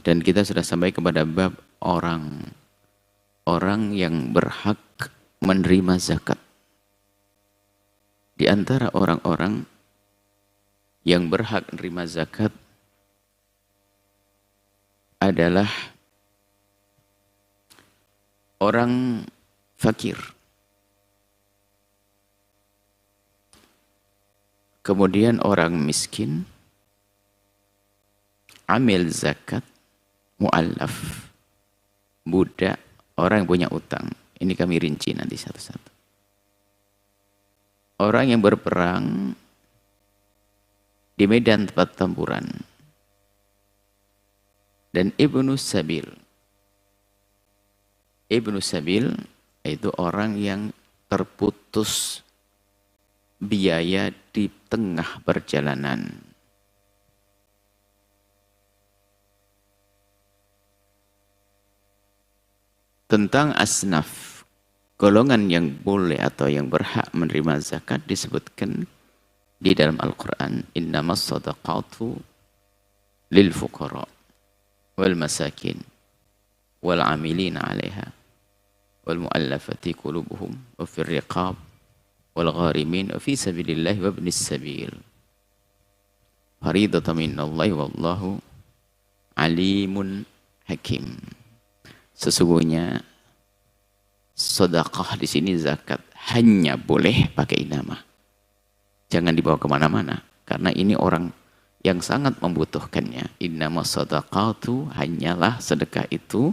Dan kita sudah sampai kepada bab orang yang berhak menerima zakat. Di antara orang-orang yang berhak menerima zakat adalah orang fakir. Kemudian orang miskin, amil zakat, mu'allaf, budak, orang yang punya utang. Ini kami rinci nanti satu-satu. Orang yang berperang di medan tempat tempuran. Dan Ibnu Sabil. Ibnu Sabil itu orang yang terputus biaya di tengah perjalanan. Tentang asnaf, golongan yang boleh atau yang berhak menerima zakat disebutkan di dalam Al-Quran. Innamas sadaqatu lil fuqara wal masakin wal amilina 'alaiha wal mu'allafati qulubuhum wa fir riqab wal gharimin wa fi sabilillahi wa ibnis sabil. Faridatan minallahi wallahu alimun hakim. Sesungguhnya sedekah di sini zakat hanya boleh pakai nama. Jangan dibawa kemana-mana. Karena ini orang yang sangat membutuhkannya. Innamas sadaqatu, hanyalah sedekah itu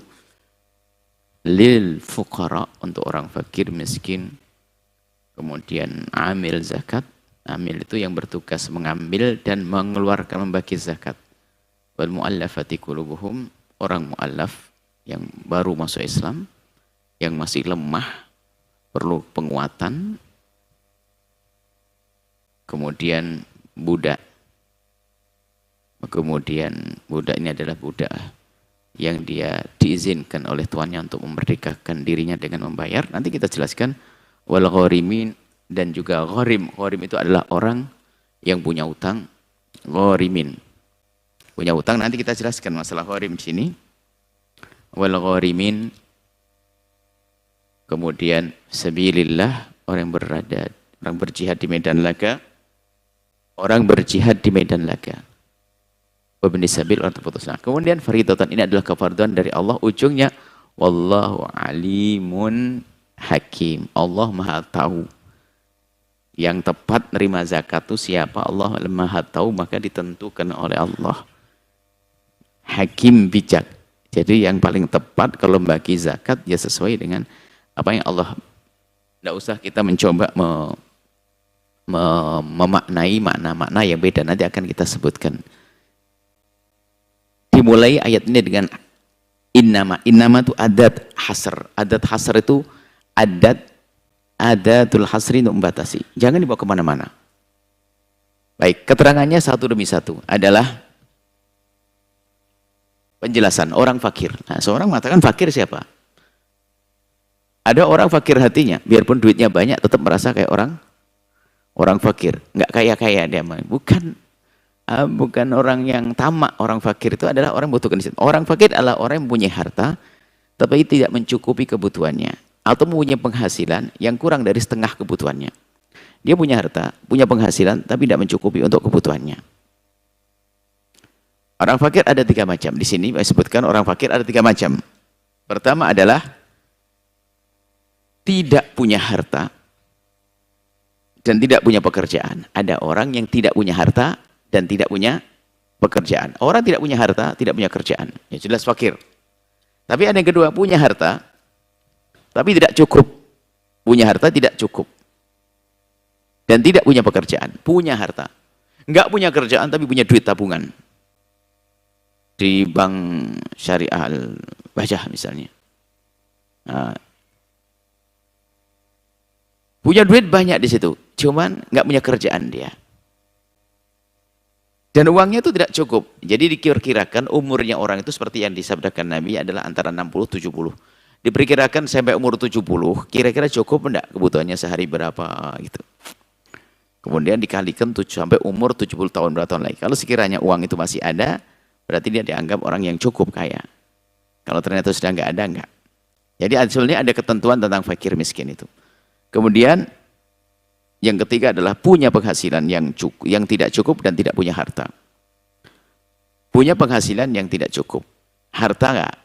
lil fuqara, untuk orang fakir miskin. Kemudian amil zakat. Amil itu yang bertugas mengambil dan mengeluarkan, membagi zakat. Wal mu'allafati qulubuhum, orang mu'allaf yang baru masuk Islam, yang masih lemah, perlu penguatan. Kemudian budak. Kemudian budak ini adalah budak yang dia diizinkan oleh tuannya untuk memerdekakan dirinya dengan membayar. Nanti kita jelaskan. Wal gharimin, dan juga gharim. Gharim itu adalah orang yang punya utang. Gharimin, punya utang. Nanti kita jelaskan masalah gharim di sini. Wal gharimin, kemudian sabilillah, orang berjihad di medan laga, orang berjihad di medan laga. Wabni sabil, orang terputus. Nah, kemudian faridatan, ini adalah kefarduan dari Allah. Ujungnya wallahu alimun hakim. Allah Maha tahu. Yang tepat nerima zakat itu siapa? Allah Maha tahu, maka ditentukan oleh Allah. Hakim, bijak. Jadi yang paling tepat kalau bagi zakat ya sesuai dengan apa yang Allah. Tidak usah kita mencoba memaknai makna-makna yang beda, nanti akan kita sebutkan. Dimulai ayat ini dengan innama. Innama itu adat hasr. Adat hasr itu adatul hasri, untuk membatasi. Jangan dibawa kemana-mana. Baik, keterangannya satu demi satu adalah penjelasan orang fakir. Nah, seorang mengatakan fakir siapa? Ada orang fakir hatinya, biarpun duitnya banyak tetap merasa kayak orang fakir, nggak kaya-kaya dia. Bukan orang yang tamak. Orang fakir itu adalah orang membutuhkan. Orang fakir adalah orang yang mempunyai harta tapi tidak mencukupi kebutuhannya, atau mempunyai penghasilan yang kurang dari setengah kebutuhannya. Dia punya harta, punya penghasilan tapi tidak mencukupi untuk kebutuhannya. Orang fakir ada tiga macam. Di sini saya sebutkan orang fakir ada tiga macam. Pertama adalah tidak punya harta dan tidak punya pekerjaan. Ada orang yang tidak punya harta dan tidak punya pekerjaan. Orang tidak punya harta, tidak punya kerjaan, ya jelas fakir. Tapi ada yang kedua, punya harta tapi tidak cukup. Punya harta tidak cukup. Dan tidak punya pekerjaan. Punya harta, enggak punya kerjaan tapi punya duit tabungan di bank syariah Al-Bajah misalnya. Nah, punya duit banyak di situ, cuman nggak punya kerjaan dia. Dan uangnya itu tidak cukup. Jadi dikira-kirakan umurnya orang itu seperti yang disabdakan Nabi adalah antara 60-70. Diperkirakan sampai umur 70, kira-kira cukup enggak kebutuhannya sehari berapa gitu. Kemudian dikalikan sampai umur 70 tahun, berapa tahun lagi. Kalau sekiranya uang itu masih ada, berarti dia dianggap orang yang cukup kaya. Kalau ternyata sudah nggak ada, nggak. Jadi sebenarnya ada ketentuan tentang fakir miskin itu. Kemudian yang ketiga adalah punya penghasilan yang cukup, yang tidak cukup dan tidak punya harta. Punya penghasilan yang tidak cukup. Harta nggak?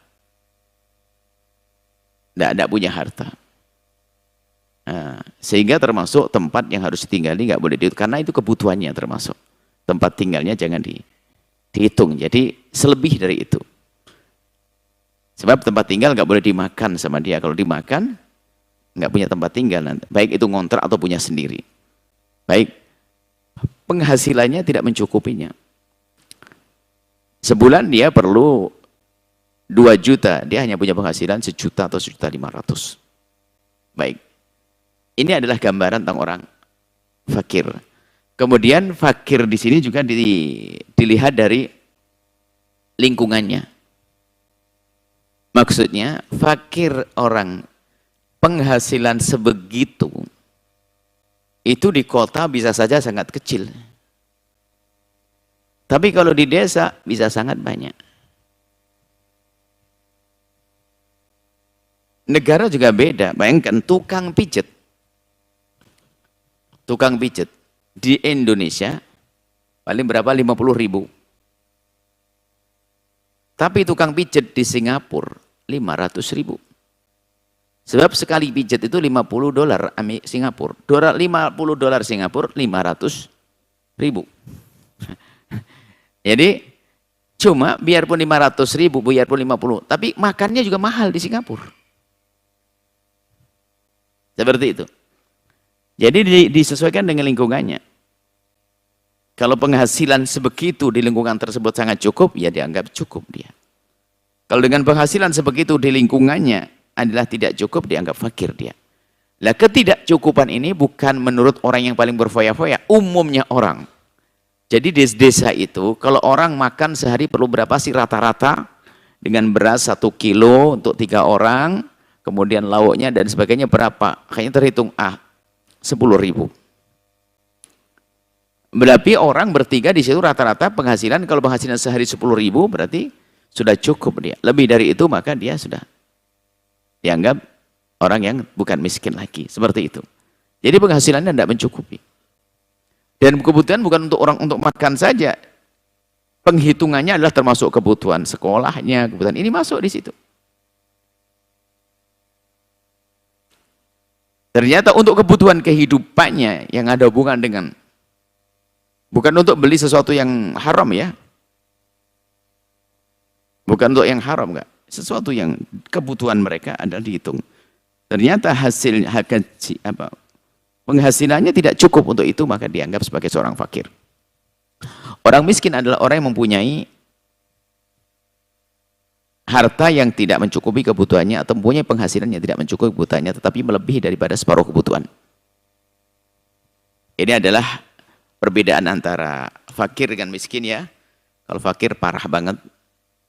Nggak punya harta. Nah, sehingga termasuk tempat yang harus ditinggali nggak boleh dihitung, karena itu kebutuhannya termasuk. Tempat tinggalnya jangan dihitung. Jadi selebih dari itu. Sebab tempat tinggal nggak boleh dimakan sama dia. Kalau dimakan, nggak punya tempat tinggal. Baik itu ngontrak atau punya sendiri. Baik, penghasilannya tidak mencukupinya. Sebulan dia perlu 2 juta. Dia hanya punya penghasilan 1 juta atau 1.500.000. Baik, ini adalah gambaran tentang orang fakir. Kemudian fakir di sini juga dilihat dari lingkungannya. Maksudnya fakir orang penghasilan sebegitu itu di kota bisa saja sangat kecil. Tapi kalau di desa bisa sangat banyak. Negara juga beda. Bayangkan tukang pijet. Tukang pijet di Indonesia paling berapa? 50.000. Tapi tukang pijet di Singapura 500.000. Sebab sekali pijet itu $50 Singapura. $50 Singapura 500.000. Jadi cuma biarpun 500.000, biarpun 50, tapi makannya juga mahal di Singapura. Seperti itu. Jadi disesuaikan dengan lingkungannya. Kalau penghasilan sebegitu di lingkungan tersebut sangat cukup, ya dianggap cukup dia. Kalau dengan penghasilan sebegitu di lingkungannya adalah tidak cukup, dianggap fakir dia. Lah ketidakcukupan ini bukan menurut orang yang paling berfoya-foya, umumnya orang. Jadi di desa itu, kalau orang makan sehari perlu berapa sih rata-rata? Dengan beras 1 kilo untuk 3 orang, kemudian lauknya dan sebagainya berapa? Kayaknya terhitung 10.000. Berarti orang bertiga di situ rata-rata penghasilan, kalau penghasilan sehari 10.000 berarti sudah cukup dia. Lebih dari itu maka dia sudah dianggap orang yang bukan miskin lagi. Seperti itu. Jadi penghasilannya tidak mencukupi. Dan kebutuhan bukan untuk orang untuk makan saja. Penghitungannya adalah termasuk kebutuhan sekolahnya, kebutuhan ini masuk di situ. Ternyata untuk kebutuhan kehidupannya yang ada hubungan dengan, bukan untuk beli sesuatu yang haram ya. Bukan untuk yang haram, enggak. Sesuatu yang kebutuhan mereka adalah dihitung. Ternyata hasil penghasilannya tidak cukup untuk itu, maka dianggap sebagai seorang fakir. Orang miskin adalah orang yang mempunyai harta yang tidak mencukupi kebutuhannya atau mempunyai penghasilan yang tidak mencukupi kebutuhannya, tetapi melebihi daripada separuh kebutuhan. Ini adalah perbedaan antara fakir dengan miskin ya. Kalau fakir parah banget.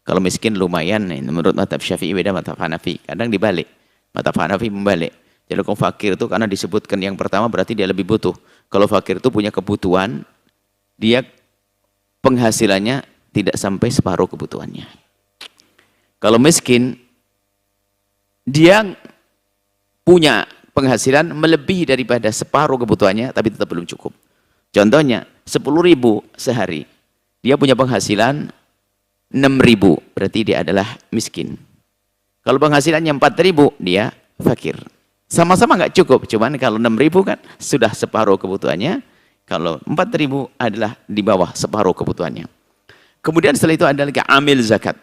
Kalau miskin lumayan, menurut mazhab Syafi'i beda mazhab Hanafi. Kadang dibalik. Mazhab Hanafi membalik. Jadi kalau fakir itu karena disebutkan yang pertama berarti dia lebih butuh. Kalau fakir itu punya kebutuhan, dia penghasilannya tidak sampai separuh kebutuhannya. Kalau miskin, dia punya penghasilan melebihi daripada separuh kebutuhannya, tapi tetap belum cukup. Contohnya, 10.000 sehari. Dia punya penghasilan 6.000, berarti dia adalah miskin. Kalau penghasilannya 4.000, dia fakir. Sama-sama nggak cukup, cuman kalau 6.000 kan sudah separuh kebutuhannya, kalau 4.000 adalah di bawah separuh kebutuhannya. Kemudian setelah itu ada lagi amil zakat.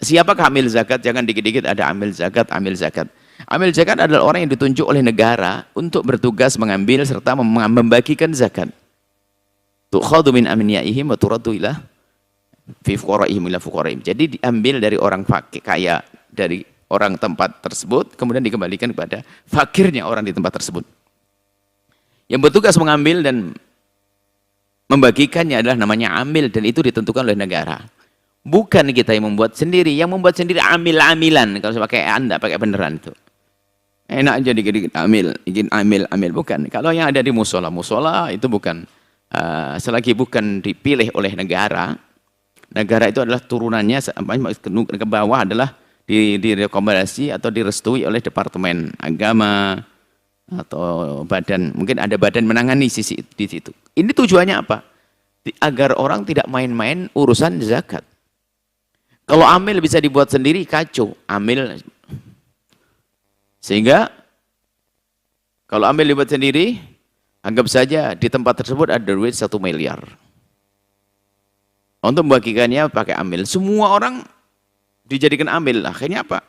Siapakah amil zakat? Jangan dikit-dikit ada amil zakat, amil zakat. Amil zakat adalah orang yang ditunjuk oleh negara untuk bertugas mengambil serta membagikan zakat. Tukhadhu min amniyaihim wa turaddu ila fi fuqaraihim ila fuqaraihim. Jadi diambil dari orang fakir kaya, dari orang tempat tersebut, kemudian dikembalikan kepada fakirnya orang di tempat tersebut. Yang bertugas mengambil dan membagikannya adalah namanya amil, dan itu ditentukan oleh negara. Bukan kita yang membuat sendiri. Yang membuat sendiri amil-amilan. Kalau saya pakai anda, pakai beneran itu. Enak aja dikit-dikit amil, izin amil, bukan. Kalau yang ada di musola itu bukan, selagi bukan dipilih oleh negara, Negara itu adalah turunannya ke bawah adalah direkomendasi atau direstui oleh Departemen Agama atau badan, mungkin ada badan menangani sisi di situ. Ini tujuannya apa? Agar orang tidak main-main urusan zakat. Kalau amil bisa dibuat sendiri, kacau. Amil. Sehingga, kalau amil dibuat sendiri, anggap saja di tempat tersebut ada duit 1 miliar. Untuk membagikannya pakai amil. Semua orang dijadikan amil. Akhirnya apa?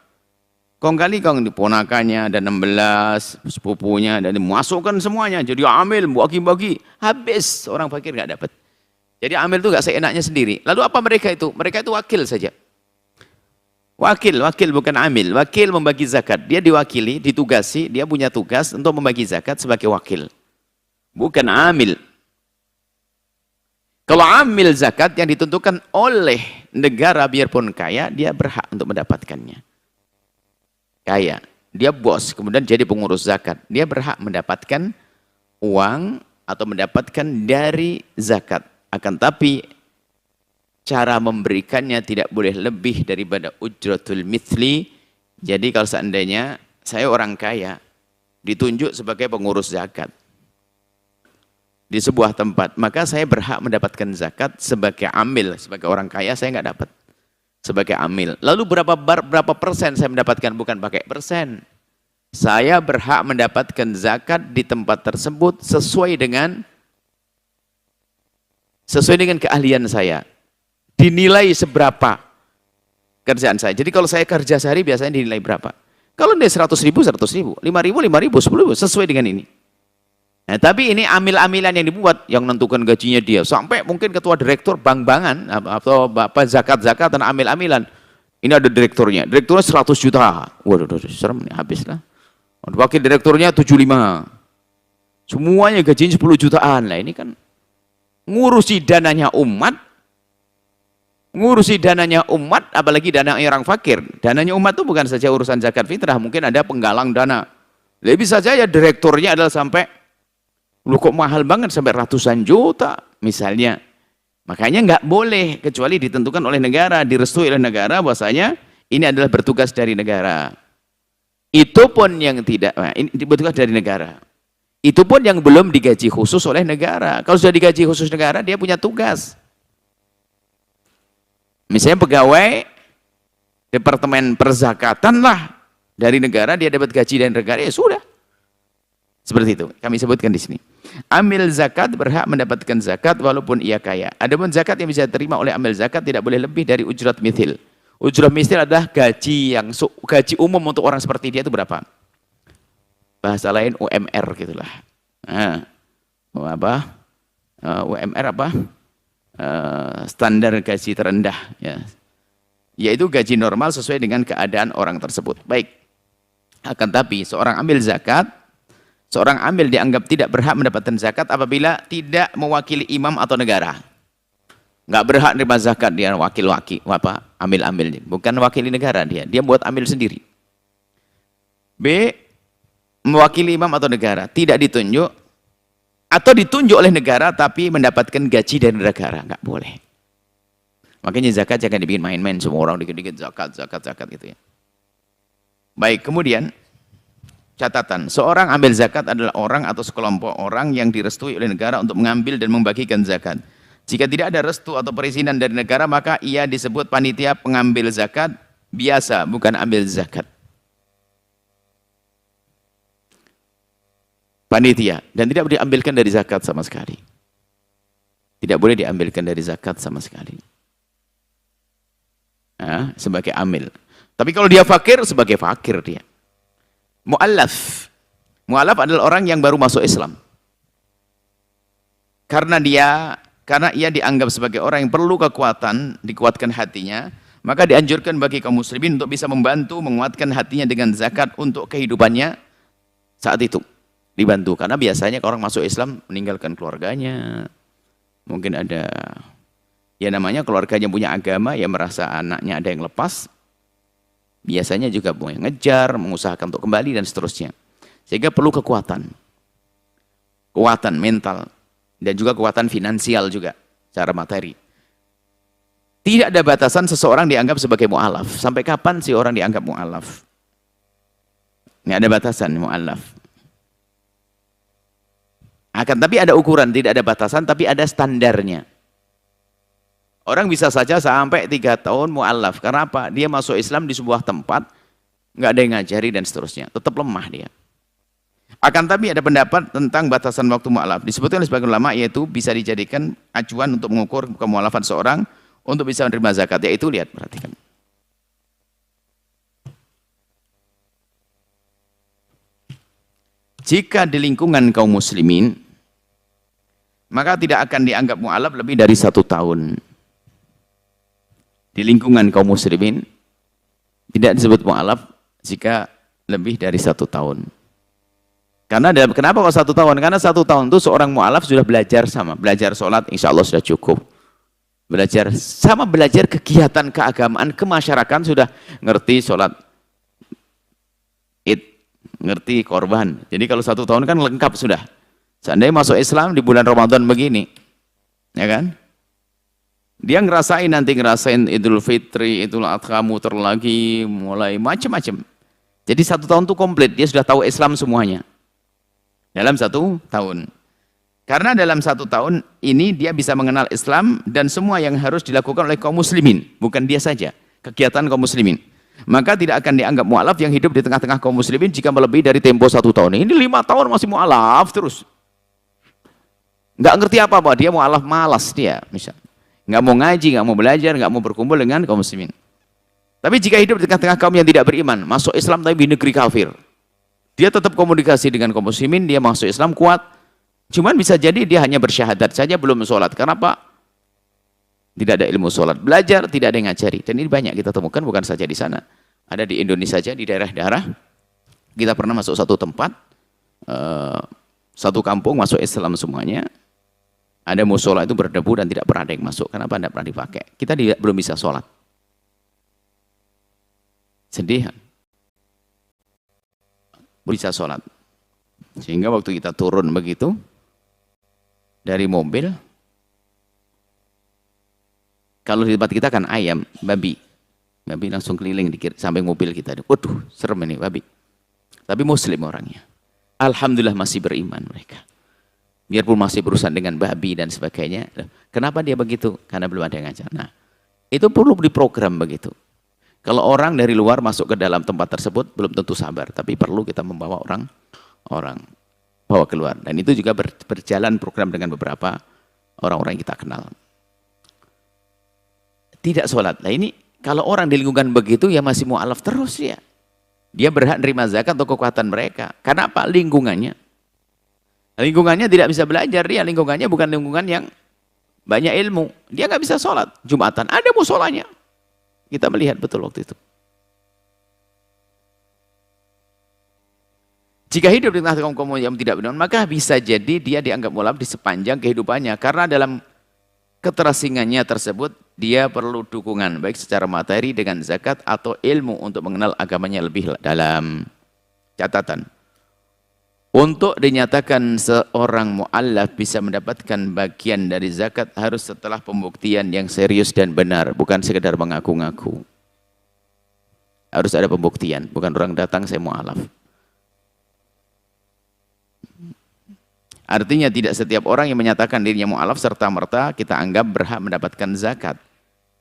Kong kali diponakannya, ada 16, sepupunya, dan dimasukkan semuanya. Jadi amil, bagi-bagi. Habis, orang fakir nggak dapat. Jadi amil itu nggak seenaknya sendiri. Lalu apa mereka itu? Mereka itu wakil saja. Wakil bukan amil. Wakil membagi zakat. Dia diwakili, ditugasi, dia punya tugas untuk membagi zakat sebagai wakil. Bukan amil. Kalau amil zakat yang ditentukan oleh negara biarpun kaya, dia berhak untuk mendapatkannya. Kaya, dia bos, kemudian jadi pengurus zakat. Dia berhak mendapatkan uang atau mendapatkan dari zakat. Akan tapi cara memberikannya tidak boleh lebih daripada ujratul mithli. Jadi kalau seandainya saya orang kaya ditunjuk sebagai pengurus zakat di sebuah tempat, maka saya berhak mendapatkan zakat sebagai amil. Sebagai orang kaya saya nggak dapat sebagai amil. Lalu berapa persen saya mendapatkan? Bukan pakai persen. Saya berhak mendapatkan zakat di tempat tersebut sesuai dengan keahlian saya. Dinilai seberapa kerjaan saya. Jadi kalau saya kerja sehari biasanya dinilai berapa? Kalau dia 100 ribu, 100 ribu. 5 ribu, 5 ribu, 10 ribu. Sesuai dengan ini. Nah, tapi ini amil-amilan yang dibuat, yang menentukan gajinya dia. Sampai mungkin ketua direktur bank-bankan, atau zakat-zakat dan amil-amilan. Ini ada direkturnya. Direkturnya 100 juta. Waduh, serem nih, habislah. Wakil direkturnya 75. Semuanya gajinya 10 jutaan. Lah ini kan ngurusi dananya umat, apalagi dana orang fakir. Dananya umat itu bukan saja urusan zakat fitrah, mungkin ada penggalang dana. Lebih saja ya direkturnya adalah sampai, lu kok mahal banget sampai ratusan juta misalnya. Makanya nggak boleh kecuali ditentukan oleh negara, direstui oleh negara bahwasanya ini adalah bertugas dari negara. Itu pun yang tidak, ini bertugas dari negara. Itu pun yang belum digaji khusus oleh negara. Kalau sudah digaji khusus negara, dia punya tugas. Misalnya pegawai Departemen Perzakatan lah dari negara, dia dapat gaji dari negara, ya sudah. Seperti itu, kami sebutkan di sini. Amil zakat berhak mendapatkan zakat walaupun ia kaya. Adapun zakat yang bisa diterima oleh amil zakat tidak boleh lebih dari ujrat mithil. Ujrat mithil adalah gaji umum untuk orang seperti dia itu berapa? Bahasa lain UMR gitulah. UMR apa? Standar gaji terendah, ya. Yaitu gaji normal sesuai dengan keadaan orang tersebut. Baik. Akan tapi seorang amil zakat, seorang amil dianggap tidak berhak mendapatkan zakat apabila tidak mewakili imam atau negara. Nggak berhak menerima zakat, dia amil-amil. Bukan wakili negara dia buat amil sendiri. B, mewakili imam atau negara, tidak ditunjuk, atau ditunjuk oleh negara tapi mendapatkan gaji dari negara, nggak boleh. Makanya zakat jangan dibikin main-main, semua orang dikit-dikit zakat gitu ya. Baik, kemudian catatan, seorang ambil zakat adalah orang atau sekelompok orang yang direstui oleh negara untuk mengambil dan membagikan zakat. Jika tidak ada restu atau perizinan dari negara, maka ia disebut panitia pengambil zakat biasa, bukan ambil zakat. Panitia, dan tidak boleh diambilkan dari zakat sama sekali. Tidak boleh diambilkan dari zakat sama sekali. Sebagai amil. Tapi kalau dia fakir, sebagai fakir dia. Mu'allaf. Mu'allaf adalah orang yang baru masuk Islam. Karena ia dianggap sebagai orang yang perlu kekuatan, dikuatkan hatinya, maka dianjurkan bagi kaum muslimin untuk bisa membantu, menguatkan hatinya dengan zakat untuk kehidupannya saat itu. Dibantu, karena biasanya kalau orang masuk Islam meninggalkan keluarganya, mungkin ada ya namanya keluarganya punya agama, ya merasa anaknya ada yang lepas, biasanya juga mau ngejar, mengusahakan untuk kembali dan seterusnya, sehingga perlu kekuatan mental dan juga kekuatan finansial juga secara materi. Tidak ada batasan seseorang dianggap sebagai mu'alaf. Sampai kapan sih orang dianggap mu'alaf? Nggak ada batasan mu'alaf. Tapi ada ukuran, tidak ada batasan, tapi ada standarnya. Orang bisa saja sampai 3 tahun mu'alaf. Karena apa? Dia masuk Islam di sebuah tempat, nggak ada yang ngajari dan seterusnya. Tetap lemah dia. Tapi ada pendapat tentang batasan waktu mu'alaf. Disebutkan oleh sebagian ulama, yaitu bisa dijadikan acuan untuk mengukur kemu'alafan seorang untuk bisa menerima zakat. Yaitu, lihat, perhatikan. Jika di lingkungan kaum muslimin, maka tidak akan dianggap mu'alaf lebih dari 1 tahun. Di lingkungan kaum muslimin, tidak disebut mu'alaf jika lebih dari 1 tahun. Kenapa kok 1 tahun? Karena 1 tahun itu seorang mu'alaf sudah belajar belajar sholat, insya Allah sudah cukup. Belajar kegiatan keagamaan, kemasyarakatan sudah ngerti sholat id, ngerti korban. Jadi kalau 1 tahun kan lengkap sudah. Seandainya masuk Islam di bulan Ramadan begini, ya kan? Dia ngerasain Idul Fitri, Idul Adha, muter lagi, mulai macam-macam. Jadi 1 tahun itu komplit, dia sudah tahu Islam semuanya. Dalam 1 tahun. Karena dalam 1 tahun ini dia bisa mengenal Islam dan semua yang harus dilakukan oleh kaum muslimin. Bukan dia saja, kegiatan kaum muslimin. Maka tidak akan dianggap mu'alaf yang hidup di tengah-tengah kaum muslimin jika melebihi dari tempo 1 tahun. Ini 5 tahun masih mu'alaf terus. Nggak ngerti apa-apa, dia mu'alaf, malas dia. Misalnya. Nggak mau ngaji, nggak mau belajar, nggak mau berkumpul dengan kaum muslimin. Tapi jika hidup di tengah-tengah kaum yang tidak beriman, masuk Islam tapi di negeri kafir, dia tetap komunikasi dengan kaum muslimin, dia masuk Islam kuat, cuman bisa jadi dia hanya bersyahadat saja, belum sholat. Kenapa? Tidak ada ilmu sholat. Belajar, tidak ada yang ngajari. Dan ini banyak kita temukan, bukan saja di sana. Ada di Indonesia saja, di daerah-daerah. Kita pernah masuk satu tempat, satu kampung masuk Islam semuanya. Ada musola itu berdebu dan tidak pernah ada yang masuk. Kenapa tidak pernah dipakai? Kita belum bisa sholat. Sedih. Belum bisa sholat. Sehingga waktu kita turun begitu, dari mobil, kalau di tempat kita kan ayam, babi. Babi langsung keliling di samping mobil kita. Waduh, serem ini babi. Tapi muslim orangnya. Alhamdulillah masih beriman mereka. Biarpun masih berurusan dengan babi dan sebagainya. Kenapa dia begitu? Karena belum ada yang ngajar. Nah, itu perlu diprogram begitu. Kalau orang dari luar masuk ke dalam tempat tersebut, belum tentu sabar. Tapi perlu kita membawa orang bawa keluar. Dan itu juga berjalan program dengan beberapa orang-orang yang kita kenal. Tidak sholat. Nah ini, kalau orang di lingkungan begitu, ya masih mu'alaf terus ya. Dia berhak nerima zakat atau kekuatan mereka. Karena apa? Lingkungannya. Lingkungannya tidak bisa belajar, dia lingkungannya bukan lingkungan yang banyak ilmu. Dia nggak bisa sholat. Jumatan, ada musholanya. Kita melihat betul waktu itu. Jika hidup di tengah kaum yang tidak benar, maka bisa jadi dia dianggap mu'alaf di sepanjang kehidupannya. Karena dalam keterasingannya tersebut, dia perlu dukungan, baik secara materi dengan zakat atau ilmu untuk mengenal agamanya lebih dalam. Catatan. Untuk dinyatakan seorang mu'allaf bisa mendapatkan bagian dari zakat harus setelah pembuktian yang serius dan benar, bukan sekedar mengaku-ngaku. Harus ada pembuktian, bukan orang datang saya mu'allaf. Artinya tidak setiap orang yang menyatakan dirinya mu'allaf serta-merta kita anggap berhak mendapatkan zakat.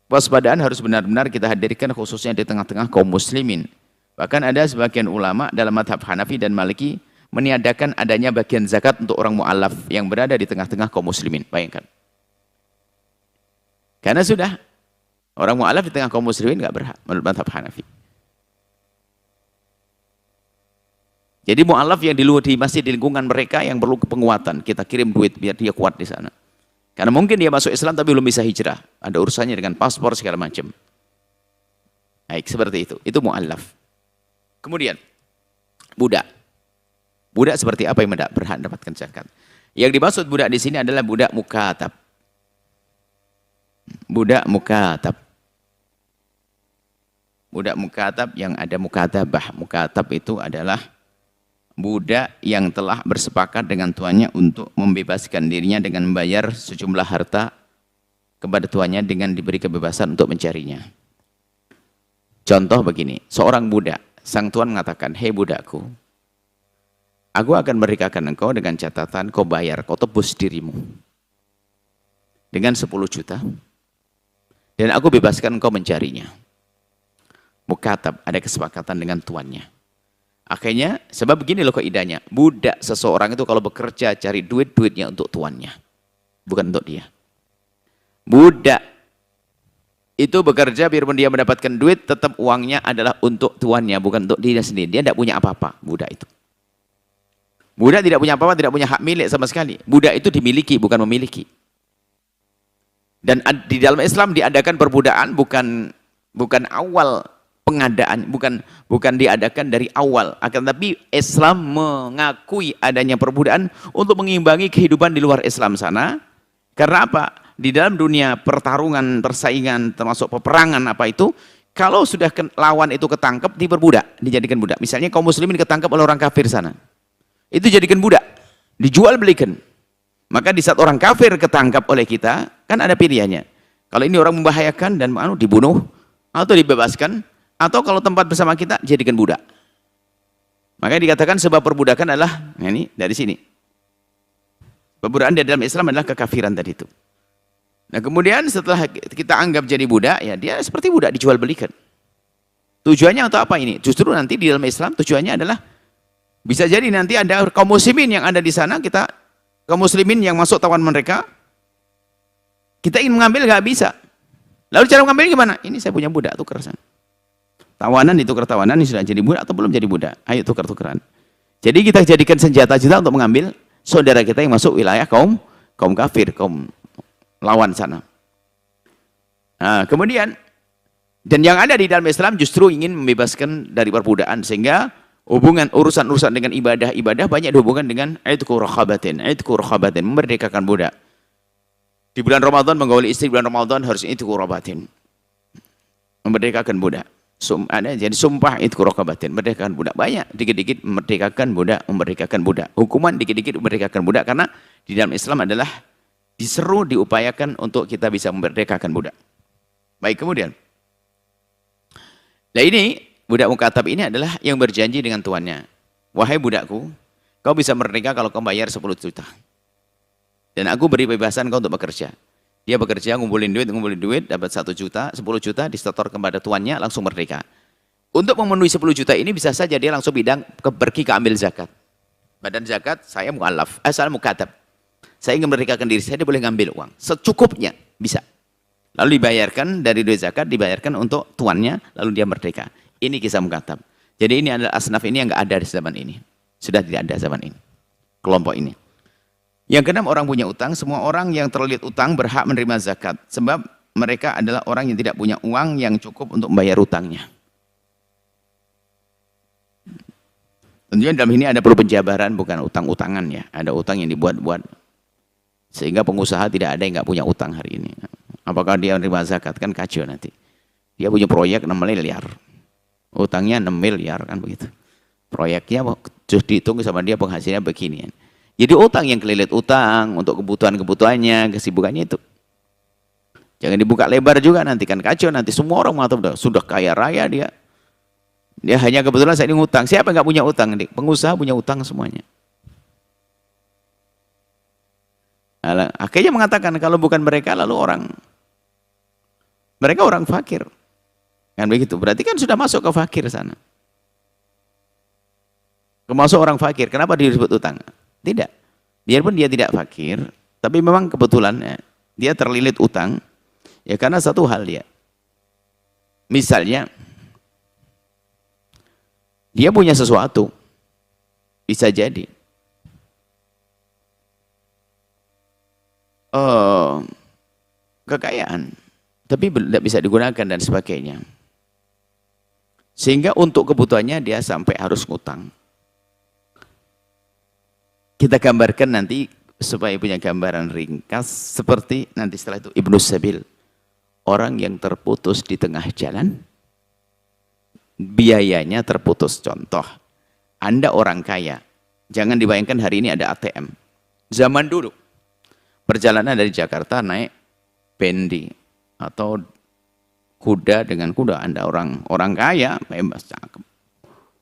Waspadaan harus benar-benar kita hadirkan khususnya di tengah-tengah kaum muslimin. Bahkan ada sebagian ulama dalam madhab Hanafi dan Maliki meniadakan adanya bagian zakat untuk orang mu'alaf yang berada di tengah-tengah kaum muslimin. Bayangkan. Karena sudah orang mu'alaf di tengah kaum muslimin nggak berhak menurut madhab Hanafi. Jadi mu'alaf yang masih di lingkungan mereka yang perlu penguatan. Kita kirim duit biar dia kuat di sana. Karena mungkin dia masuk Islam tapi belum bisa hijrah. Ada urusannya dengan paspor segala macam. Baik, seperti itu. Itu mu'alaf. Kemudian, budak. Budak seperti apa yang berhak mendapatkan zakat? Yang dimaksud budak di sini adalah budak mukatab. Budak mukatab. Budak mukatab yang ada mukatabah. Mukatab itu adalah budak yang telah bersepakat dengan tuannya untuk membebaskan dirinya dengan membayar sejumlah harta kepada tuannya dengan diberi kebebasan untuk mencarinya. Contoh begini, seorang budak, sang tuan mengatakan, hei budakku, aku akan merdekakan engkau dengan catatan kau bayar, kau tebus dirimu dengan 10 juta dan aku bebaskan engkau mencarinya. Mukatab, ada kesepakatan dengan tuannya. Akhirnya, sebab begini loh kaidahnya, budak seseorang itu kalau bekerja cari duit, duitnya untuk tuannya, bukan untuk dia. Budak itu bekerja biarpun dia mendapatkan duit, tetap uangnya adalah untuk tuannya, bukan untuk dia sendiri. Dia tidak punya apa-apa, budak itu. Budak tidak punya apa-apa, tidak punya hak milik sama sekali. Budak itu dimiliki, bukan memiliki. Dan di dalam Islam diadakan perbudakan bukan awal pengadaan, bukan diadakan dari awal. Akan tapi Islam mengakui adanya perbudakan untuk mengimbangi kehidupan di luar Islam sana. Karena apa? Di dalam dunia pertarungan, persaingan, termasuk peperangan apa itu, kalau sudah lawan itu ketangkep, diperbudak, dijadikan budak. Misalnya kaum muslimin ketangkep oleh orang kafir sana. Itu jadikan budak, dijual belikan. Maka di saat orang kafir ketangkap oleh kita, kan ada pilihannya. Kalau ini orang membahayakan dan dibunuh, atau dibebaskan, atau kalau tempat bersama kita, jadikan budak. Makanya dikatakan sebab perbudakan adalah, nah ini dari sini. Perbudakan di dalam Islam adalah kekafiran tadi itu. Nah kemudian setelah kita anggap jadi budak, ya dia seperti budak dijual belikan. Tujuannya untuk apa ini? Justru nanti di dalam Islam tujuannya adalah, bisa jadi nanti ada kaum muslimin yang ada di sana, kaum muslimin yang masuk tawan mereka, kita ingin mengambil nggak bisa. Lalu cara mengambil gimana? Ini saya punya budak, tukar sana. Tawanan ditukar tawanan, ini sudah jadi budak atau belum jadi budak? Ayo tukar-tukaran. Jadi kita jadikan senjata kita untuk mengambil saudara kita yang masuk wilayah kaum kafir, kaum lawan sana. Nah, kemudian, dan yang ada di dalam Islam justru ingin membebaskan dari perbudakan, sehingga urusan-urusan dengan ibadah banyak dihubungkan dengan aidku rakhabatin, memerdekakan budak. Di bulan Ramadan menggauli istri, bulan Ramadan harus aidku rakhabatin, memerdekakan budak. Jadi sumpah aidku rakhabatin, memerdekakan budak. Banyak, dikit-dikit memerdekakan budak. Hukuman dikit-dikit memerdekakan budak, karena di dalam Islam adalah diseru, diupayakan untuk kita bisa memerdekakan budak. Baik, kemudian. Nah ini, budak mukatab ini adalah yang berjanji dengan tuannya. Wahai budakku, kau bisa merdeka kalau kau bayar 10 juta. Dan aku beri bebasan kau untuk bekerja. Dia bekerja, ngumpulin duit, dapat 1 juta, 10 juta, disetor kepada tuannya, langsung merdeka. Untuk memenuhi 10 juta ini bisa saja dia langsung pergi ke ambil zakat. Badan zakat, saya mu'alaf, saya mukatab. Saya ingin merdekakan diri saya, dia boleh ngambil uang. Secukupnya, bisa. Lalu dibayarkan, dari duit zakat, dibayarkan untuk tuannya, lalu dia merdeka. Ini kisah mukatab. Jadi ini adalah asnaf ini yang nggak ada di zaman ini. Sudah tidak ada zaman ini. Kelompok ini. Yang keenam, orang punya utang. Semua orang yang terlilit utang berhak menerima zakat. Sebab mereka adalah orang yang tidak punya uang yang cukup untuk membayar utangnya. Tentunya dalam ini ada perlu penjabaran, bukan utang-utangan ya. Ada utang yang dibuat-buat. Sehingga pengusaha tidak ada yang nggak punya utang hari ini. Apakah dia menerima zakat? Kan kacau nanti. Dia punya proyek 6 miliar. Utangnya 6 miliar kan begitu. Proyeknya terus dihitung sama dia penghasilannya begini. Jadi utang yang kelilit utang untuk kebutuhan-kebutuhannya, kesibukannya itu. Jangan dibuka lebar juga nanti kan kacau, nanti semua orang mengatakan sudah kaya raya dia. Dia hanya kebetulan saya ini ngutang. Siapa yang nggak punya utang? Pengusaha punya utang semuanya. Akhirnya mengatakan kalau bukan mereka lalu mereka orang fakir. Kan begitu. Berarti kan sudah masuk ke fakir sana. Termasuk orang fakir. Kenapa disebut utang? Tidak. Biarpun dia tidak fakir, tapi memang kebetulan dia terlilit utang. Ya karena satu hal dia. Misalnya, dia punya sesuatu. Bisa jadi. Kekayaan. Tapi tidak bisa digunakan dan sebagainya. Sehingga untuk kebutuhannya dia sampai harus ngutang. Kita gambarkan nanti supaya punya gambaran ringkas seperti nanti setelah itu Ibnu Sabil. Orang yang terputus di tengah jalan, biayanya terputus. Contoh, Anda orang kaya, jangan dibayangkan hari ini ada ATM. Zaman dulu, perjalanan dari Jakarta naik bendi atau kuda dengan kuda. Anda orang kaya, bebas cakep.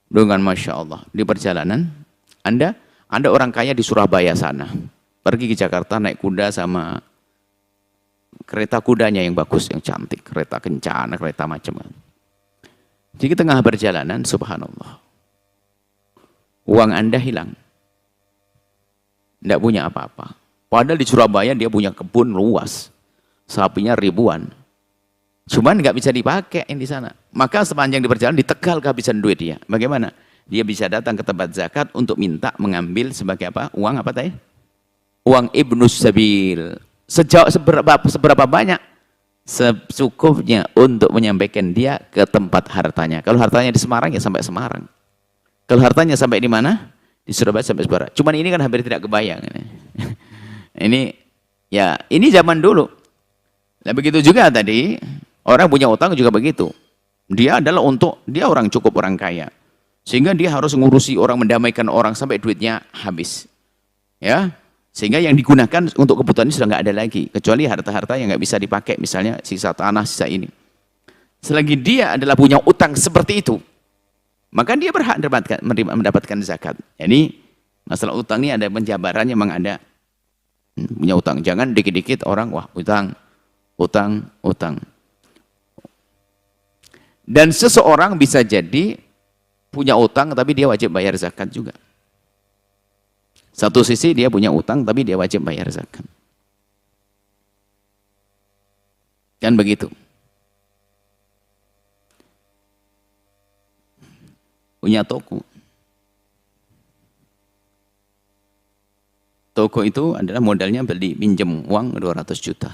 Dengan Masya Allah, di perjalanan, Anda orang kaya di Surabaya sana, pergi ke Jakarta naik kuda sama kereta kudanya yang bagus, yang cantik, kereta kencana, kereta macam-macam. Di tengah perjalanan, subhanallah, uang Anda hilang. Tidak punya apa-apa. Padahal di Surabaya dia punya kebun luas, sapinya ribuan. Cuman nggak bisa dipakai di sana. Maka sepanjang di perjalanan di Tegal kehabisan duit dia. Bagaimana? Dia bisa datang ke tempat zakat untuk minta mengambil sebagai apa? Uang apa tadi? Uang Ibnus Sabil. Seberapa banyak? Secukupnya untuk menyampaikan dia ke tempat hartanya. Kalau hartanya di Semarang ya sampai Semarang. Kalau hartanya sampai di mana? Di Surabaya sampai Surabaya. Cuman ini kan hampir tidak kebayang. Ini zaman dulu. Nah begitu juga tadi. Orang punya utang juga begitu. Dia orang cukup orang kaya. Sehingga dia harus ngurusi orang, mendamaikan orang sampai duitnya habis. Ya, sehingga yang digunakan untuk kebutuhan sudah nggak ada lagi. Kecuali harta-harta yang nggak bisa dipakai, misalnya sisa tanah, sisa ini. Selagi dia adalah punya utang seperti itu, maka dia berhak mendapatkan zakat. Jadi masalah utang ini ada penjabarannya, memang ada punya utang. Jangan dikit-dikit orang, wah utang. Dan seseorang bisa jadi punya utang tapi dia wajib bayar zakat juga. Satu sisi dia punya utang tapi dia wajib bayar zakat. Kan begitu. Punya toko. Toko itu adalah modalnya beli pinjam uang 200 juta.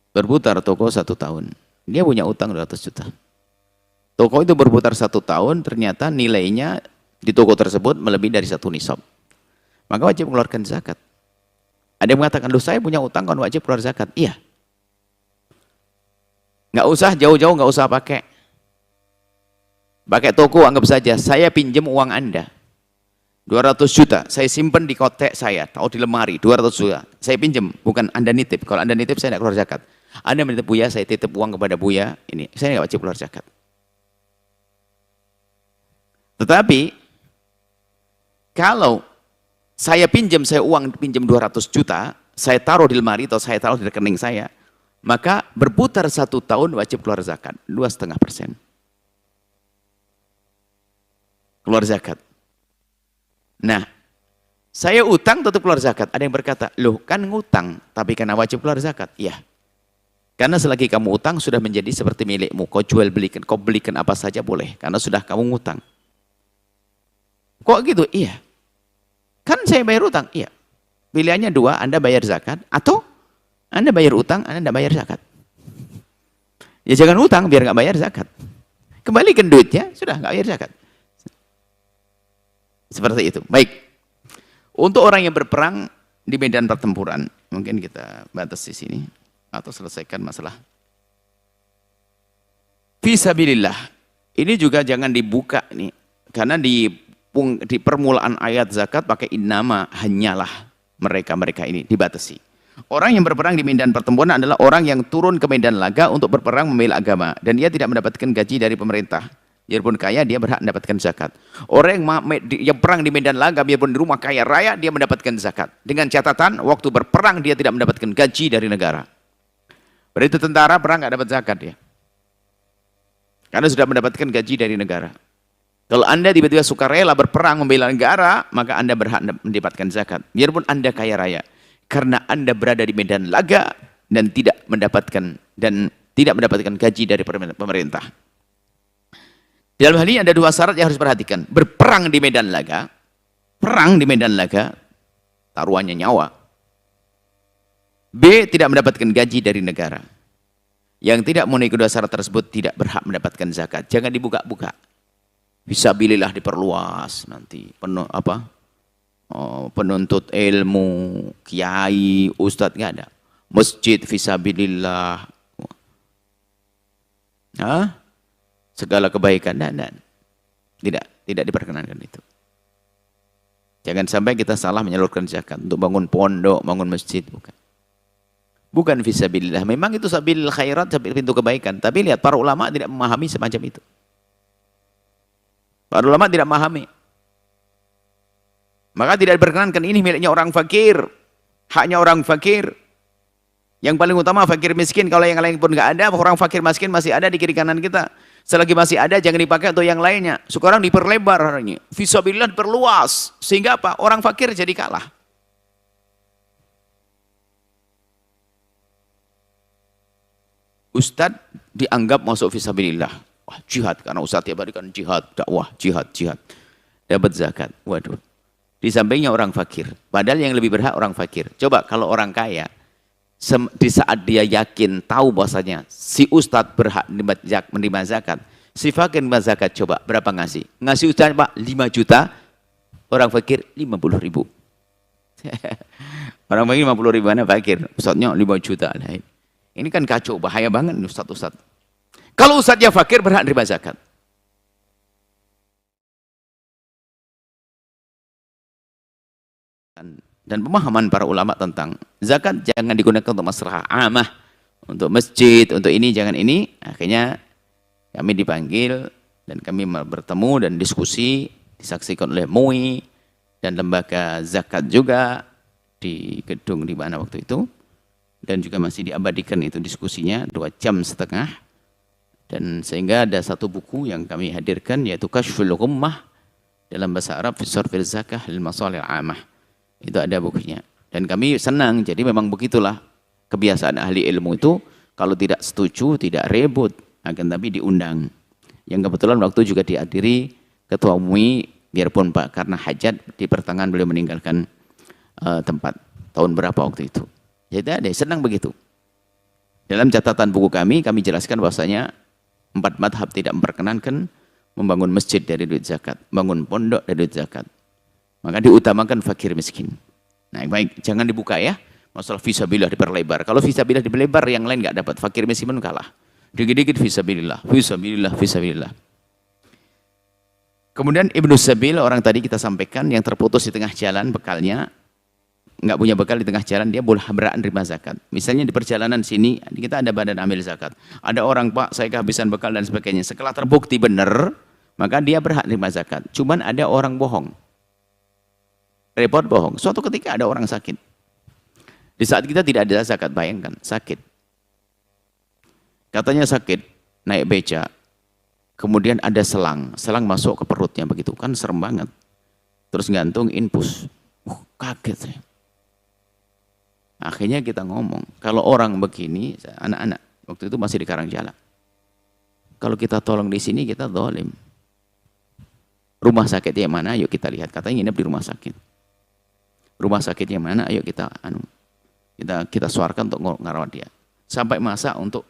Berputar toko 1 tahun. Dia punya utang 200 juta. Toko itu berputar 1 tahun, ternyata nilainya di toko tersebut melebihi dari 1 nisab. Maka wajib mengeluarkan zakat. Ada yang mengatakan, loh saya punya utang kan wajib keluar zakat. Iya. Nggak usah jauh-jauh, nggak usah pakai toko, anggap saja saya pinjam uang Anda 200 juta, saya simpan di kotek saya atau di lemari 200 juta, saya pinjam, bukan Anda nitip. Kalau Anda nitip saya tidak keluar zakat. Anda menitip Buya, saya titip uang kepada Buya, ini saya nggak wajib keluar zakat. Tetapi kalau saya pinjam, saya pinjam 200 juta, saya taruh di lemari atau saya taruh di rekening saya, maka berputar 1 tahun wajib keluar zakat 2,5%. Keluar zakat. Nah, saya utang tetap keluar zakat. Ada yang berkata, loh kan ngutang, tapi karena wajib keluar zakat. Iya. Karena selagi kamu utang sudah menjadi seperti milikmu. Kau kau belikan apa saja boleh. Karena sudah kamu ngutang. Kok gitu? Iya. Kan saya bayar utang? Iya. Pilihannya 2, Anda bayar zakat. Atau Anda bayar utang, Anda tidak bayar zakat. Ya jangan utang biar nggak bayar zakat. Kembalikan duitnya, sudah nggak bayar zakat. Seperti itu. Baik. Untuk orang yang berperang di medan pertempuran, mungkin kita batas di sini atau selesaikan masalah fisabilillah. Ini juga jangan dibuka nih, karena di permulaan ayat zakat pakai innama, hanyalah mereka ini dibatasi. Orang yang berperang di medan pertempuran adalah orang yang turun ke medan laga untuk berperang membela agama dan dia tidak mendapatkan gaji dari pemerintah. Biarpun kaya dia berhak mendapatkan zakat. Orang yang perang di medan laga biarpun di rumah kaya raya dia mendapatkan zakat. Dengan catatan waktu berperang dia tidak mendapatkan gaji dari negara. Berarti tentara perang nggak dapat zakat dia. Karena sudah mendapatkan gaji dari negara. Kalau Anda tiba-tiba sukarela berperang membela negara, maka Anda berhak mendapatkan zakat. Biarpun Anda kaya raya. Karena Anda berada di medan laga dan tidak mendapatkan gaji dari pemerintah. Dalam hal ini ada 2 syarat yang harus perhatikan. Berperang di medan laga, taruhannya nyawa. B, tidak mendapatkan gaji dari negara. Yang tidak memenuhi kedua syarat tersebut tidak berhak mendapatkan zakat. Jangan dibuka-buka. Fisabilillah diperluas nanti. Penuntut ilmu, kiai, ustadz, nggak ada. Masjid fisabilillah. Segala kebaikan dan tidak diperkenankan itu. Jangan sampai kita salah menyalurkan zakat untuk bangun pondok, bangun masjid, bukan. Bukan fisabilillah. Memang itu sabil khairat, sabil pintu kebaikan. Tapi lihat, para ulama tidak memahami semacam itu. Para ulama tidak memahami. Maka tidak diperkenankan, ini miliknya orang fakir. Haknya orang fakir. Yang paling utama fakir miskin. Kalau yang lain pun nggak ada, orang fakir miskin masih ada di kiri kanan kita. Selagi masih ada, jangan dipakai untuk yang lainnya. Sekarang diperlebar haranya. Fisabilillah diperluas. Sehingga apa? Orang fakir jadi kalah. Ustadz dianggap masuk fisabilillah. Wah, jihad, karena ustadz tiap hari kan jihad, dakwah, jihad. Dapat zakat. Waduh. Di sampingnya orang fakir. Padahal yang lebih berhak orang fakir. Coba kalau orang kaya, di saat dia yakin, tahu bahwasanya si ustadz berhak menerima zakat, si fakir menerima zakat, coba berapa ngasih? Ngasih ustadz Pak 5 juta, orang fakir 50 ribu. Orang fakir 50 ribu, mana fakir? Ustadznya 5 juta. Ini kan kacau, bahaya banget ustadz. Kalau ustadznya fakir berhak menerima zakat. Dan pemahaman para ulama tentang zakat jangan digunakan untuk masalah amah, untuk masjid, untuk ini, jangan ini. Akhirnya kami dipanggil dan kami bertemu dan diskusi, disaksikan oleh MUI dan lembaga zakat juga di gedung di mana waktu itu. Dan juga masih diabadikan itu diskusinya 2,5 jam. Dan sehingga ada satu buku yang kami hadirkan, yaitu Kashful Ghummah dalam bahasa Arab fi Sarfil Zakah lil Masalih Amah. Itu ada bukunya. Dan kami senang, jadi memang begitulah kebiasaan ahli ilmu itu, kalau tidak setuju, tidak ribut, akan tapi diundang. Yang kebetulan waktu juga dihadiri Ketua MUI, biarpun Pak karena hajat di pertengahan beliau meninggalkan tempat. Tahun berapa waktu itu. Jadi ada, senang begitu. Dalam catatan buku kami jelaskan bahwasanya 4 madhab tidak memperkenankan membangun masjid dari duit zakat, bangun pondok dari duit zakat. Maka diutamakan fakir miskin. Nah baik, jangan dibuka ya. Masalah fisabilillah diperlebar. Kalau fisabilillah diperlebar, yang lain nggak dapat. Fakir miskin pun kalah. Dikit-dikit fisabilillah. Kemudian Ibnu Sabil, orang tadi kita sampaikan, yang terputus di tengah jalan bekalnya, nggak punya bekal di tengah jalan, dia boleh berhak menerima zakat. Misalnya di perjalanan sini, kita ada badan amil zakat. Ada orang, Pak, saya kehabisan bekal dan sebagainya. Setelah terbukti benar, maka dia berhak menerima zakat. Cuman ada orang bohong. Repot bohong. Suatu ketika ada orang sakit. Di saat kita tidak ada zakat, bayangkan, sakit. Katanya sakit, naik beca. Kemudian ada selang masuk ke perutnya begitu. Kan serem banget. Terus gantung infus. Kaget saya. Akhirnya kita ngomong, kalau orang begini, anak-anak, waktu itu masih di Karangjala. Kalau kita tolong di sini, kita zalim. Rumah sakitnya mana? Ayo kita lihat. Katanya nginep di rumah sakit. Rumah sakitnya mana? Ayo kita suarakan untuk ngarawat dia. Sampai masa untuk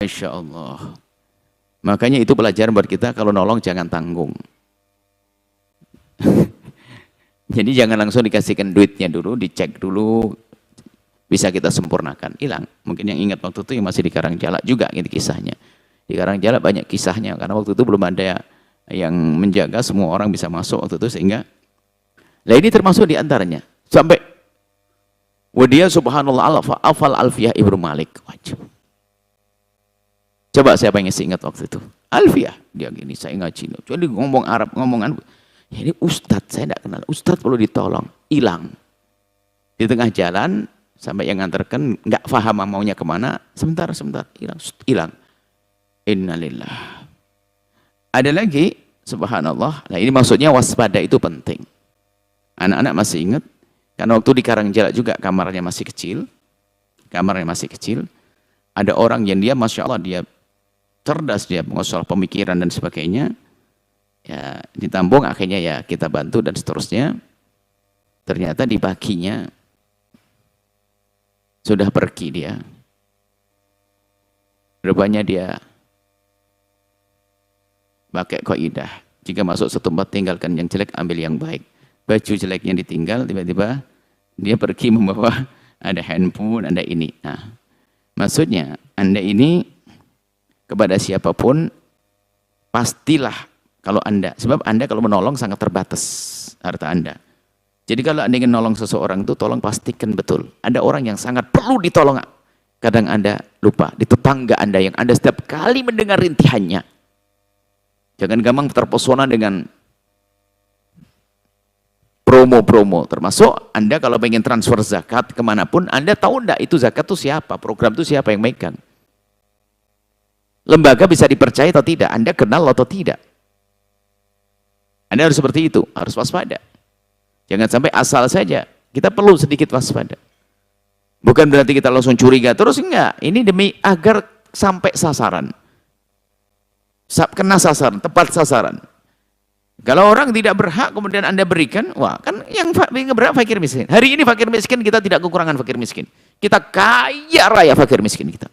Masya Allah. Makanya itu pelajaran buat kita, kalau nolong jangan tanggung. Jadi jangan langsung dikasihkan duitnya dulu, dicek dulu, bisa kita sempurnakan. Hilang. Mungkin yang ingat waktu itu yang masih di Karangjala juga gitu kisahnya. Di Karangjala banyak kisahnya, karena waktu itu belum ada yang menjaga, semua orang bisa masuk waktu itu, sehingga ini termasuk di antaranya. Sampai dia subhanallah afal Alfiyah Ibnu Malik. Wajib. Coba siapa yang ingat waktu itu? Alfiyah. Dia gini, saya ngaji. Jadi ngomong Arab, ngomongan. Ini ustadz, saya tidak kenal. Ustadz perlu ditolong. Hilang. Di tengah jalan, sampai yang nganterkan, nggak paham maunya kemana. Sebentar, hilang. Hilang. Innalillah. Ada lagi, subhanallah. Nah ini maksudnya waspada itu penting. Anak-anak masih ingat, karena waktu di Karangjalak juga kamarnya masih kecil. Ada orang yang dia, Masya Allah, dia cerdas, dia mengosoal pemikiran dan sebagainya. Ya, ditampung, akhirnya ya kita bantu dan seterusnya. Ternyata di paginya sudah pergi dia. Rupanya dia pakai kaidah, jika masuk satu tempat tinggalkan yang jelek, ambil yang baik. Baju jeleknya ditinggal, tiba-tiba dia pergi membawa ada handphone, ada ini. Nah, maksudnya Anda ini kepada siapapun pastilah kalau Anda, sebab Anda kalau menolong sangat terbatas harta Anda. Jadi kalau Anda ingin nolong seseorang itu, tolong pastikan betul. Ada orang yang sangat perlu ditolong. Kadang Anda lupa, di tetangga Anda yang Anda setiap kali mendengar rintihannya. Jangan gampang terpesona dengan promo-promo. Termasuk Anda kalau ingin transfer zakat kemanapun, Anda tahu enggak itu zakat itu siapa, program itu siapa yang megang. Lembaga bisa dipercaya atau tidak, Anda kenal atau tidak. Anda harus seperti itu, harus waspada. Jangan sampai asal saja. Kita perlu sedikit waspada. Bukan berarti kita langsung curiga terus, enggak. Ini demi agar sampai sasaran. Kena sasaran, tepat sasaran. Kalau orang tidak berhak kemudian Anda berikan, wah kan yang berhak fakir miskin. Hari ini fakir miskin kita tidak kekurangan fakir miskin. Kita kaya raya fakir miskin kita.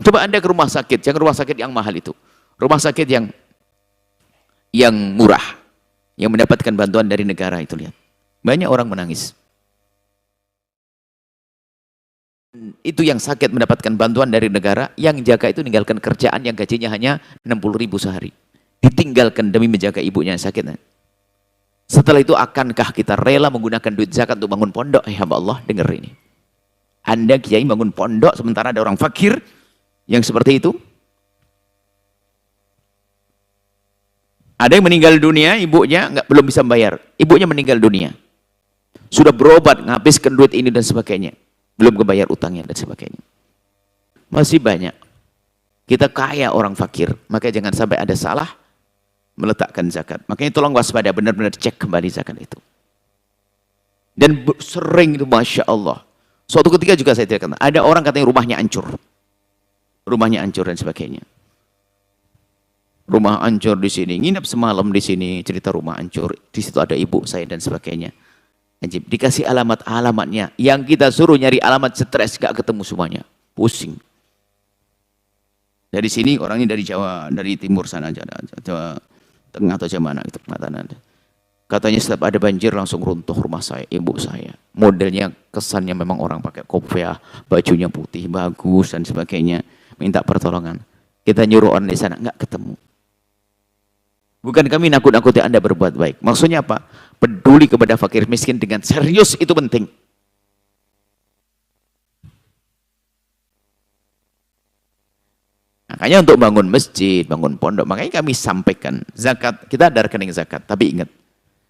Coba Anda ke rumah sakit, jangan rumah sakit yang mahal itu. Rumah sakit yang murah, yang mendapatkan bantuan dari negara itu, lihat. Banyak orang menangis. Itu yang sakit mendapatkan bantuan dari negara, yang jaga itu meninggalkan kerjaan yang gajinya hanya 60.000 sehari. Ditinggalkan demi menjaga ibunya yang sakit. Setelah itu akankah kita rela menggunakan duit zakat untuk bangun pondok? Hamba Allah, dengar ini. Anda kiai bangun pondok sementara ada orang fakir yang seperti itu. Ada yang meninggal dunia, ibunya belum bisa membayar. Ibunya meninggal dunia. Sudah berobat, nghabiskan duit ini dan sebagainya. Belum kebayar utangnya dan sebagainya. Masih banyak. Kita kaya orang fakir. Makanya jangan sampai ada salah meletakkan zakat. Makanya tolong waspada, benar-benar cek kembali zakat itu. Dan sering itu, Masya Allah. Suatu ketika juga saya tidak kenal. Ada orang katanya rumahnya hancur. Rumahnya hancur dan sebagainya. Rumah hancur di sini, nginep semalam di sini, cerita rumah hancur, di situ ada ibu saya dan sebagainya. Anjib, dikasih alamatnya, yang kita suruh nyari alamat, stres, gak ketemu semuanya, pusing. Dari sini orangnya dari Jawa, dari timur sana, Jawa Tengah atau Jawa mana itu, katanya setiap ada banjir langsung runtuh rumah saya, ibu saya. Modelnya kesannya memang orang pakai kopiah, bajunya putih, bagus dan sebagainya, minta pertolongan. Kita nyuruh orang di sana, nggak ketemu. Bukan kami nakut-nakuti Anda berbuat baik. Maksudnya apa? Peduli kepada fakir miskin dengan serius, itu penting. Makanya untuk bangun masjid, bangun pondok, makanya kami sampaikan zakat, kita ada rekening zakat. Tapi ingat,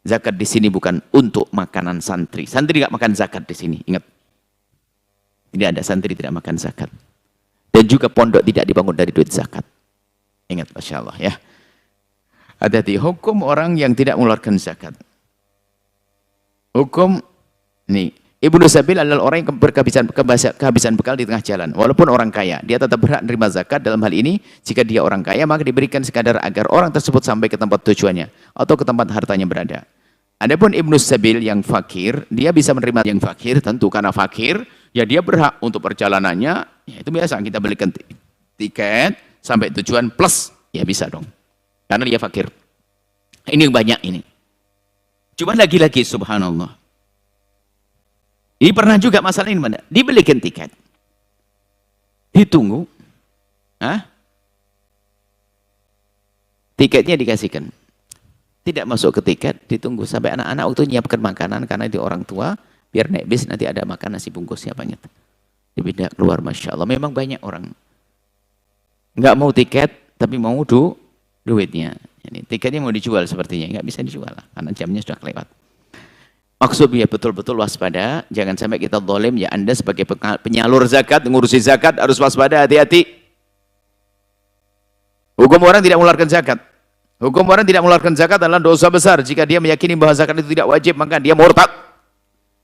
zakat di sini bukan untuk makanan santri. Santri nggak makan zakat di sini, ingat. Tidak ada santri tidak makan zakat. Dan juga pondok tidak dibangun dari duit zakat. Ingat, Masya Allah ya. Hati-hati, hukum orang yang tidak mengeluarkan zakat. Hukum, nih, Ibnu Sabil adalah orang yang kehabisan bekal di tengah jalan. Walaupun orang kaya, dia tetap berhak menerima zakat. Dalam hal ini, jika dia orang kaya, maka diberikan sekadar agar orang tersebut sampai ke tempat tujuannya. Atau ke tempat hartanya berada. Adapun Ibnu Sabil yang fakir, dia bisa menerima yang fakir, tentu karena fakir, ya dia berhak untuk perjalanannya, ya itu biasa, kita belikan tiket, sampai tujuan plus, ya bisa dong. Karena dia fakir. Ini banyak ini. Cuma lagi-lagi subhanallah. Ini pernah juga masalah ini mana? Dibelikan tiket. Ditunggu. Hah? Tiketnya dikasihkan. Tidak masuk ke tiket, ditunggu sampai anak-anak waktu nyiapkan makanan karena di orang tua, biar naik bis nanti ada makan nasi bungkus siapanya. Tidak keluar, Masya Allah. Memang banyak orang. Nggak mau tiket, tapi mau duitnya. Ini tiketnya mau dijual sepertinya, nggak bisa dijual lah, karena jamnya sudah kelewat. Maksudnya betul-betul waspada, jangan sampai kita zalim. Ya Anda sebagai penyalur zakat, ngurusi zakat harus waspada, hati-hati. Hukum orang tidak mengeluarkan zakat. Hukum orang tidak mengeluarkan zakat adalah dosa besar. Jika dia meyakini bahwa zakat itu tidak wajib, maka dia murtad.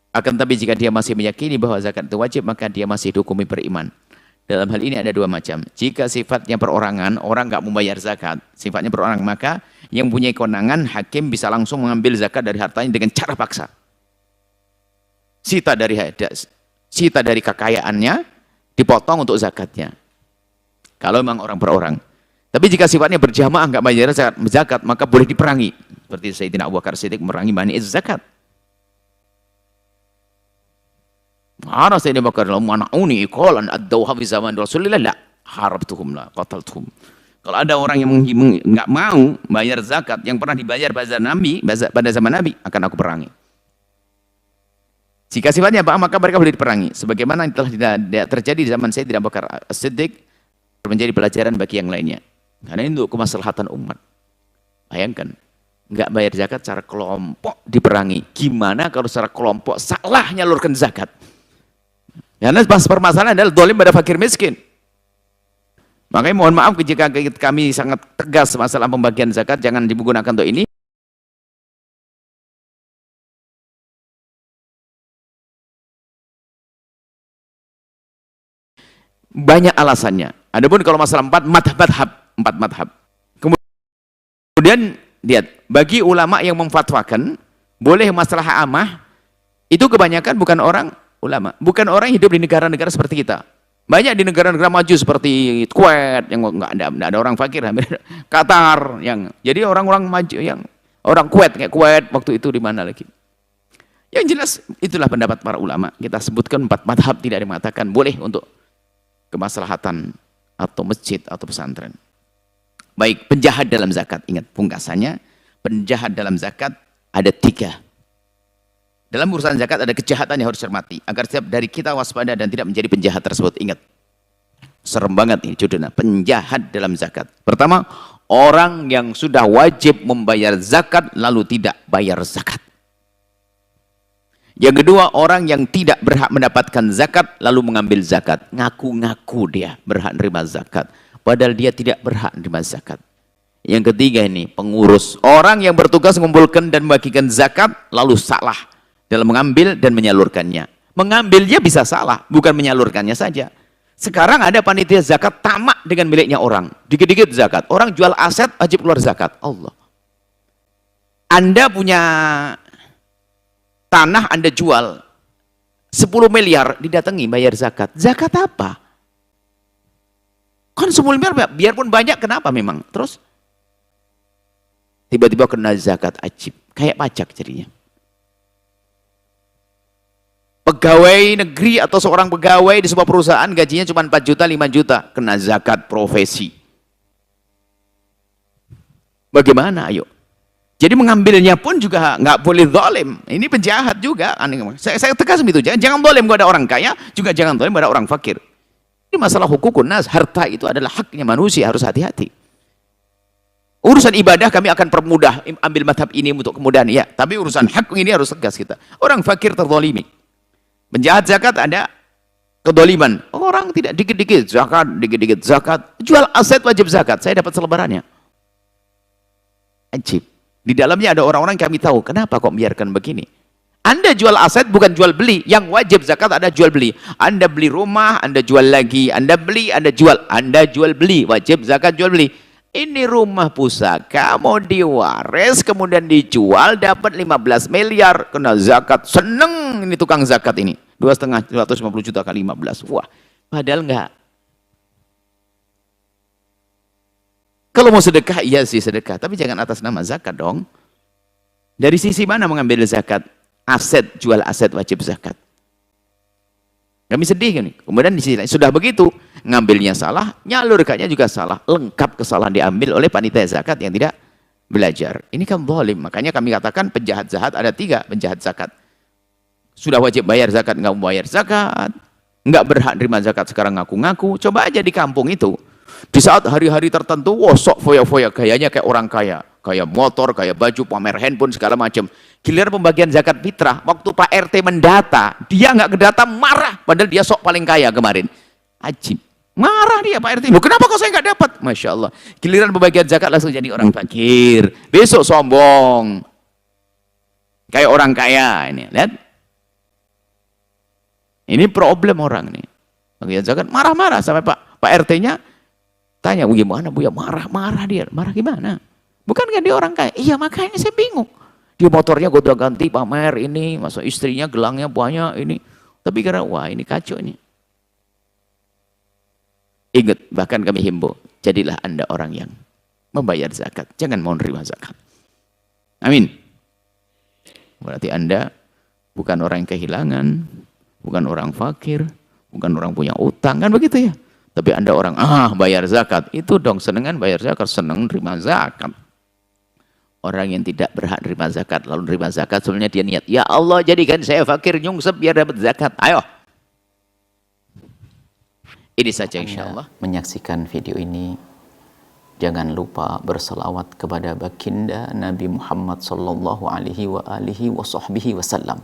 Akan tapi jika dia masih meyakini bahwa zakat itu wajib, maka dia masih dihukumi beriman. Dalam hal ini ada dua macam. Jika sifatnya perorangan, orang nggak membayar zakat, sifatnya perorangan, maka yang punya kewenangan, hakim bisa langsung mengambil zakat dari hartanya dengan cara paksa. Sita dari kekayaannya, dipotong untuk zakatnya. Kalau memang orang per orang. Tapi jika sifatnya berjamaah nggak bayar zakat, maka boleh diperangi. Seperti Sayyidina Abu Bakar Siddiq merangi Bani zakat. Mana Sayyidina Abu Bakar mana'uni iqalan ad-dawha fi zaman Rasulillah, la harabtuhum la qataltuhum. Kalau ada orang yang nggak mau bayar zakat yang pernah dibayar pada zaman Nabi, akan aku perangi. Jika sifatnya apa, maka mereka boleh diperangi. Sebagaimana yang telah terjadi di zaman Sayyidina Abu Bakar Siddiq, menjadi pelajaran bagi yang lainnya. Karena ini untuk kemaslahatan umat. Bayangkan, nggak bayar zakat secara kelompok diperangi. Gimana kalau secara kelompok salah nyalurkan zakat? Karena permasalahan adalah zalim pada fakir miskin. Makanya mohon maaf jika kami sangat tegas masalah pembagian zakat, jangan digunakan untuk ini. Banyak alasannya. Adapun kalau masalah empat madhab. Kemudian lihat, bagi ulama yang memfatwakan boleh masalah amah, itu kebanyakan bukan orang ulama, bukan orang yang hidup di negara-negara seperti kita. Banyak di negara-negara maju seperti Kuwait yang nggak ada orang fakir, Qatar yang jadi orang-orang maju, yang orang Kuwait kayak Kuwait waktu itu di mana lagi. Yang jelas itulah pendapat para ulama. Kita sebutkan 4 madhab, tidak ada yang mengatakan boleh untuk kemaslahatan atau masjid atau pesantren. Baik, penjahat dalam zakat. Ingat pungkasannya, penjahat dalam zakat ada 3. Dalam urusan zakat ada kejahatan yang harus cermati, agar setiap dari kita waspada dan tidak menjadi penjahat tersebut. Ingat, serem banget ini judulnya, penjahat dalam zakat. Pertama, orang yang sudah wajib membayar zakat lalu tidak bayar zakat. Yang kedua, orang yang tidak berhak mendapatkan zakat lalu mengambil zakat. Ngaku-ngaku dia berhak menerima zakat, padahal dia tidak berhak menerima zakat. Yang ketiga ini, pengurus. Orang yang bertugas mengumpulkan dan membagikan zakat lalu salah dalam mengambil dan menyalurkannya. Mengambilnya bisa salah, bukan menyalurkannya saja. Sekarang ada panitia zakat tamak dengan miliknya orang. Dikit-dikit zakat. Orang jual aset, wajib keluar zakat. Allah. Anda punya tanah, Anda jual 10 miliar, didatangi bayar zakat. Zakat apa? Kan 10 miliar, biarpun banyak, kenapa memang? Terus tiba-tiba kena zakat ajib, kayak pajak jadinya. Pegawai negeri atau seorang pegawai di sebuah perusahaan gajinya cuma 4 juta, 5 juta, kena zakat profesi. Bagaimana? Ayo. Jadi mengambilnya pun juga nggak boleh zalim. Ini penjahat juga. Saya tegas itu, jangan zalim kepada orang kaya, juga jangan zalim kepada orang fakir. Ini masalah hukukun nas, harta itu adalah haknya manusia, harus hati-hati. Urusan ibadah kami akan permudah, ambil madhab ini untuk kemudahan, ya. Tapi urusan hak ini harus tegas kita. Orang fakir terzalimi. Penjahat zakat ada kezaliman. Orang tidak dikit-dikit zakat, jual aset wajib zakat. Saya dapat selebarannya. Ajib. Di dalamnya ada orang-orang kami tahu, kenapa kok biarkan begini? Anda jual aset bukan jual beli, yang wajib zakat ada jual beli. Anda beli rumah, Anda jual lagi, Anda beli, Anda jual, Anda jual beli, wajib zakat jual beli. Ini rumah pusaka mau diwaris kemudian dijual dapat 15 miliar kena zakat. Seneng ini tukang zakat ini. 250 juta kali 15. Wah, padahal enggak. Kalau mau sedekah, iya sih sedekah, tapi jangan atas nama zakat dong. Dari sisi mana mengambil zakat? Aset, jual aset wajib zakat. Kami sedih kan? Kemudian di sisi lain, sudah begitu, ngambilnya salah, nyalurkannya juga salah. Lengkap kesalahan diambil oleh panitia zakat yang tidak belajar. Ini kan zalim. Makanya kami katakan penjahat zakat ada 3 penjahat zakat. Sudah wajib bayar zakat, nggak mau bayar zakat. Nggak berhak terima zakat, sekarang ngaku-ngaku. Coba aja di kampung itu. Di saat hari-hari tertentu, wah sok foya-foya, gayanya kayak orang kaya. kayak motor, kayak baju, pamer handphone segala macam. Giliran pembagian zakat fitrah, waktu Pak RT mendata, dia nggak kedata, marah, padahal dia sok paling kaya kemarin. Ajib, marah dia Pak RT. Loh, kenapa kok saya nggak dapat? Masya Allah. Giliran pembagian zakat langsung jadi orang fakir. Besok sombong, kayak orang kaya ini. Lihat, ini problem orang nih. Pembagian zakat marah-marah sampai Pak RT-nya tanya, gimana Bu ya? Marah-marah dia. Marah gimana? Bukankah dia orang kaya? Iya, makanya saya bingung. Dia motornya gonta-ganti, pamer ini, masa istrinya gelangnya banyak ini. Tapi karena wah ini kacau ini. Ingat, bahkan kami himbau, jadilah Anda orang yang membayar zakat. Jangan mau menerima zakat. Amin. Berarti Anda bukan orang yang kehilangan, bukan orang fakir, bukan orang punya utang, kan begitu ya? Tapi Anda orang, bayar zakat. Itu dong, senengan bayar zakat, seneng terima zakat. Orang yang tidak berhak nerima zakat, lalu nerima zakat, sebenarnya dia niat, ya Allah jadikan saya fakir nyungsep biar dapat zakat. Ayo. Ini saja insya Allah. Menyaksikan video ini, jangan lupa berselawat kepada baginda Nabi Muhammad sallallahu alaihi wa alihi wa sahbihi wasallam.